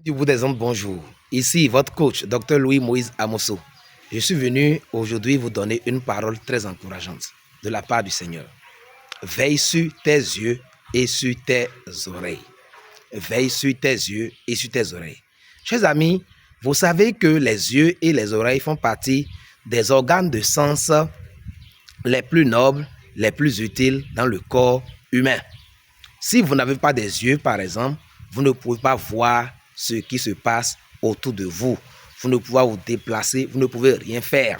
Du bout des ondes, bonjour. Ici votre coach, Dr Louis Moïse Amosso. Je suis venu aujourd'hui vous donner une parole très encourageante de la part du Seigneur. Veille sur tes yeux et sur tes oreilles. Veille sur tes yeux et sur tes oreilles. Chers amis, vous savez que les yeux et les oreilles font partie des organes de sens les plus nobles, les plus utiles dans le corps humain. Si vous n'avez pas des yeux, par exemple, vous ne pouvez pas voir ce qui se passe autour de vous. Vous ne pouvez pas vous déplacer, vous ne pouvez rien faire.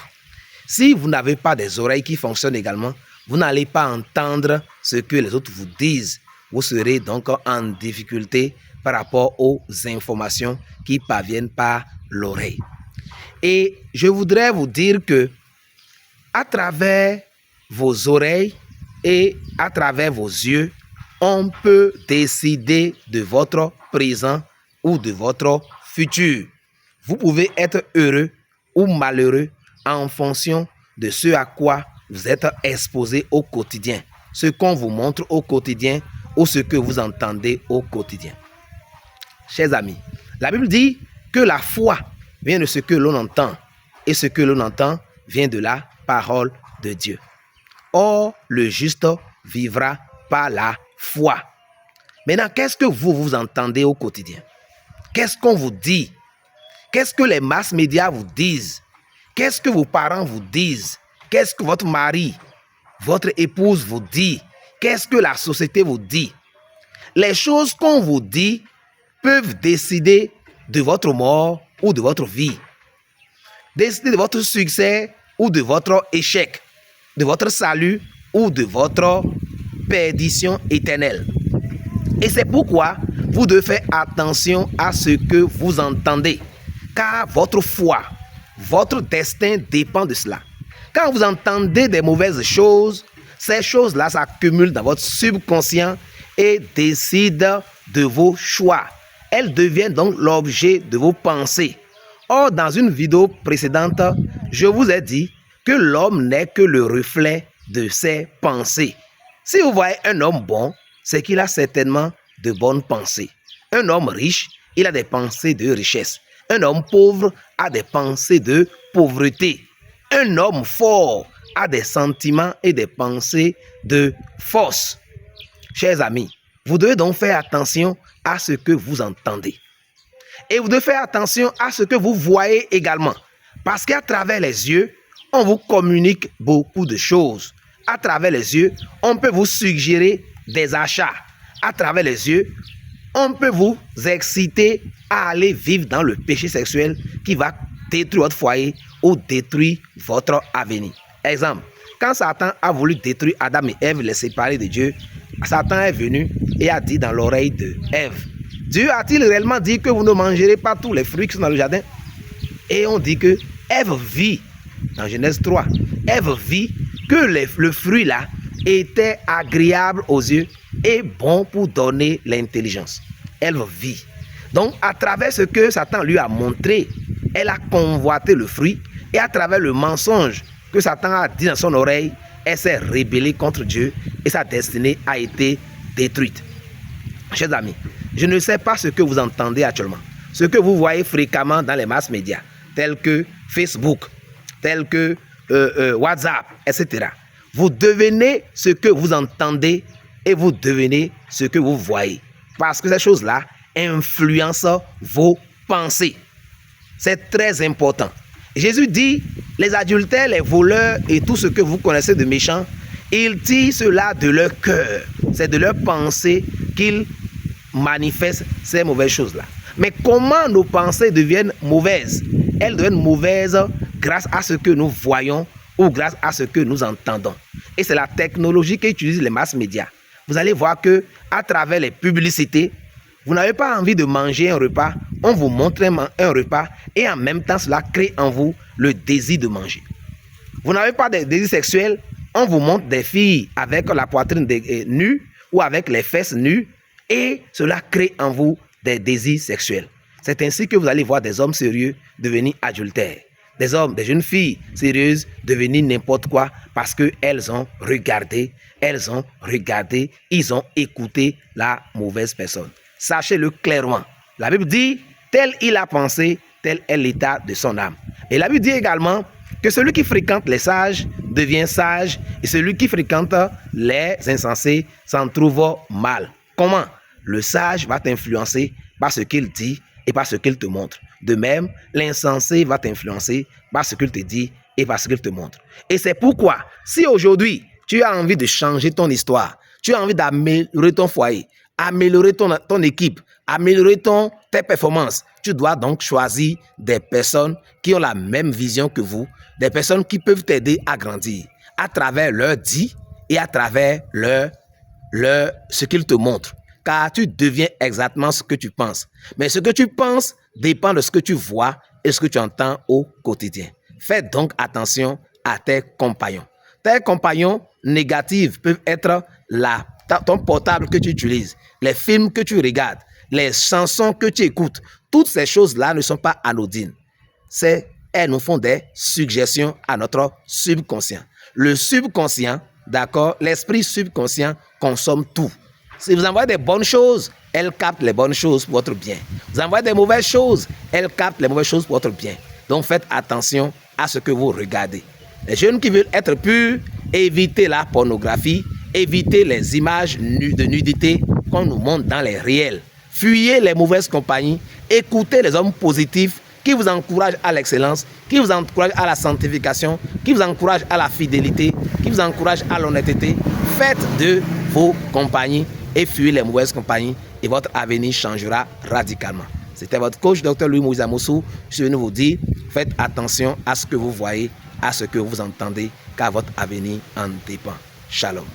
Si vous n'avez pas des oreilles qui fonctionnent également, vous n'allez pas entendre ce que les autres vous disent. Vous serez donc en difficulté par rapport aux informations qui parviennent par l'oreille. Et je voudrais vous dire que à travers vos oreilles et à travers vos yeux, on peut décider de votre présent ou de votre futur. Vous pouvez être heureux ou malheureux en fonction de ce à quoi vous êtes exposé au quotidien, ce qu'on vous montre au quotidien ou ce que vous entendez au quotidien. Chers amis, la Bible dit que la foi vient de ce que l'on entend et ce que l'on entend vient de la parole de Dieu. Or, le juste vivra par la foi. Maintenant, qu'est-ce que vous entendez au quotidien? Qu'est-ce qu'on vous dit? Qu'est-ce que les masses médias vous disent? Qu'est-ce que vos parents vous disent? Qu'est-ce que votre mari, votre épouse vous dit? Qu'est-ce que la société vous dit? Les choses qu'on vous dit peuvent décider de votre mort ou de votre vie. Décider de votre succès ou de votre échec, de votre salut ou de votre perdition éternelle. Et c'est pourquoi vous devez faire attention à ce que vous entendez, car votre foi, votre destin dépend de cela. Quand vous entendez des mauvaises choses, ces choses-là s'accumulent dans votre subconscient et décident de vos choix. Elles deviennent donc l'objet de vos pensées. Or, dans une vidéo précédente, je vous ai dit que l'homme n'est que le reflet de ses pensées. Si vous voyez un homme bon, c'est qu'il a certainement de bonnes pensées. Un homme riche, il a des pensées de richesse. Un homme pauvre a des pensées de pauvreté. Un homme fort a des sentiments et des pensées de force. Chers amis, vous devez donc faire attention à ce que vous entendez. Et vous devez faire attention à ce que vous voyez également. Parce qu'à travers les yeux, on vous communique beaucoup de choses. À travers les yeux, on peut vous suggérer des achats. À travers les yeux, on peut vous exciter à aller vivre dans le péché sexuel qui va détruire votre foyer ou détruire votre avenir. Exemple, quand Satan a voulu détruire Adam et Ève, les séparer de Dieu, Satan est venu et a dit dans l'oreille de Ève, Dieu a-t-il réellement dit que vous ne mangerez pas tous les fruits qui sont dans le jardin? Et on dit que Ève vit, dans Genèse 3, Ève vit que le fruit là était agréable aux yeux et bon pour donner l'intelligence. Elle vit. Donc, à travers ce que Satan lui a montré, elle a convoité le fruit et à travers le mensonge que Satan a dit dans son oreille, elle s'est rébellée contre Dieu et sa destinée a été détruite. Chers amis, je ne sais pas ce que vous entendez actuellement, ce que vous voyez fréquemment dans les masses médias, tels que Facebook, tels que WhatsApp, etc. Vous devenez ce que vous entendez et vous devenez ce que vous voyez. Parce que ces choses-là influencent vos pensées. C'est très important. Jésus dit, les adultères, les voleurs et tout ce que vous connaissez de méchants, ils tirent cela de leur cœur. C'est de leur pensée qu'ils manifestent ces mauvaises choses-là. Mais comment nos pensées deviennent mauvaises? Elles deviennent mauvaises grâce à ce que nous voyons ou grâce à ce que nous entendons. Et c'est la technologie qu'utilisent les masses médias. Vous allez voir que à travers les publicités, vous n'avez pas envie de manger un repas, on vous montre un repas et en même temps cela crée en vous le désir de manger. Vous n'avez pas de désir sexuel, on vous montre des filles avec la poitrine nue ou avec les fesses nues et cela crée en vous des désirs sexuels. C'est ainsi que vous allez voir des hommes sérieux devenir adultères. Des hommes, des jeunes filles sérieuses devenir n'importe quoi parce qu'elles ont regardé, ils ont écouté la mauvaise personne. Sachez-le clairement. La Bible dit Tel il a pensé, tel est l'état de son âme. Et la Bible dit également que celui qui fréquente les sages devient sage et celui qui fréquente les insensés s'en trouve mal. Comment? Le sage va t'influencer par ce qu'il dit et par ce qu'il te montre. De même, l'insensé va t'influencer par ce qu'il te dit et par ce qu'il te montre. Et c'est pourquoi, si aujourd'hui, tu as envie de changer ton histoire, tu as envie d'améliorer ton foyer, améliorer ton équipe, améliorer tes performances, tu dois donc choisir des personnes qui ont la même vision que vous, des personnes qui peuvent t'aider à grandir à travers leur dit et à travers ce qu'ils te montrent. Car tu deviens exactement ce que tu penses. Mais ce que tu penses dépend de ce que tu vois et ce que tu entends au quotidien. Fais donc attention à tes compagnons. Tes compagnons négatifs peuvent être ton portable que tu utilises, les films que tu regardes, les chansons que tu écoutes. Toutes ces choses-là ne sont pas anodines. Elles nous font des suggestions à notre subconscient. Le subconscient, d'accord, l'esprit subconscient consomme tout. Si vous envoyez des bonnes choses, elle capte les bonnes choses pour votre bien. Vous envoyez des mauvaises choses, elle capte les mauvaises choses pour votre bien. Donc faites attention à ce que vous regardez. Les jeunes qui veulent être purs, évitez la pornographie, évitez les images de nudité qu'on nous montre dans les réels. Fuyez les mauvaises compagnies, écoutez les hommes positifs qui vous encouragent à l'excellence, qui vous encouragent à la sanctification, qui vous encouragent à la fidélité, qui vous encouragent à l'honnêteté. Faites de vos compagnies et fuyez les mauvaises compagnies et votre avenir changera radicalement. C'était votre coach, Dr. Louis Moïse Amossou. Je suis venu vous dire, faites attention à ce que vous voyez, à ce que vous entendez, car votre avenir en dépend. Shalom.